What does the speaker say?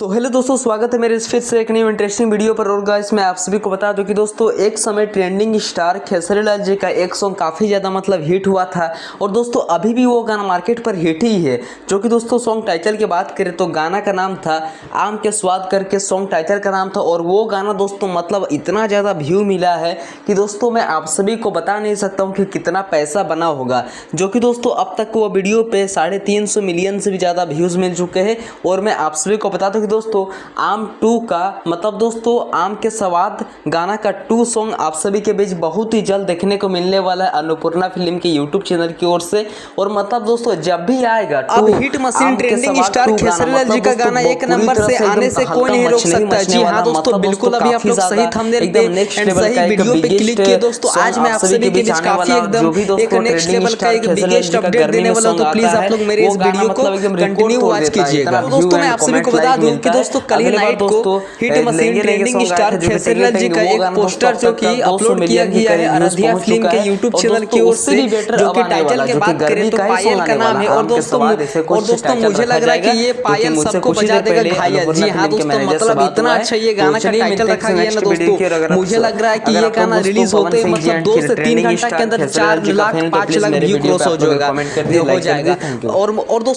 तो हेलो दोस्तों, स्वागत है मेरे इस फिर से एक न्यू इंटरेस्टिंग वीडियो पर। और गाइस मैं आप सभी को बता दूं कि दोस्तों एक समय ट्रेंडिंग स्टार खेसारी लाल जी का एक सॉन्ग काफ़ी ज़्यादा हिट हुआ था। और दोस्तों अभी भी वो गाना मार्केट पर हिट ही है। जो कि दोस्तों सॉन्ग टाइटल की बात करें तो गाना का नाम था आम के स्वाद करके, सॉन्ग टाइटल का नाम था। और वो गाना दोस्तों इतना ज़्यादा व्यू मिला है कि दोस्तों मैं आप सभी को बता नहीं सकता हूँ कि कितना पैसा बना होगा। जो कि दोस्तों अब तक वो वीडियो पे 350 मिलियन से भी ज़्यादा व्यूज़ मिल चुके हैं। और मैं आप सभी को बता दूं कि दोस्तों आम 2 का दोस्तों आम के स्वाद गाना का 2 सॉन्ग आप सभी के बीच बहुत ही जल्द देखने को मिलने वाला है अन्नपूर्णा फिल्म के यूट्यूब चैनल की ओर से। और दोस्तों जब भी आएगा अब hit machine trending star Khesari Lal ji का गाना एक नंबर से आने से कोई नहीं रोक सकता। जी हाँ दोस्तों, बिल्कुल अभी आप लोग सही थंबनेल पे एंड सही वीडियो पे क्लिक किए। दोस्तों आज मैं आप सभी के बीच काफी एकदम एक नेक्स्ट लेवल का एक बिगेस्ट अपडेट देने वाला हूं। तो प्लीज आप लोग मेरे इस वीडियो को कंटिन्यू वॉच कीजिएगा। दोस्तों मैं आप सभी को बता दूं कि दोस्तों कल ही नाइट को hit machine trending star Khesari Lal ji का एक पोस्टर जो कि अपलोड किया गया है आराध्या फिल्म के यूट्यूब चैनल की ओर से, जो कि टाइटल की बात करें तो पायल का नाम है। और दोस्तों मुझे लग रहा है कि ये पायल सबको बजा देगा घायल। जी हाँ दोस्तों, इतना अच्छा ये गाना का टाइटल रखा गया है ना दोस्तों। मुझे लग रहा है कि ये गाना रिलीज होते ही 2 से 3 घंटा के अंदर 4 लाख 5 लाख व्यू क्रॉस हो जाएगा। और दोस्तों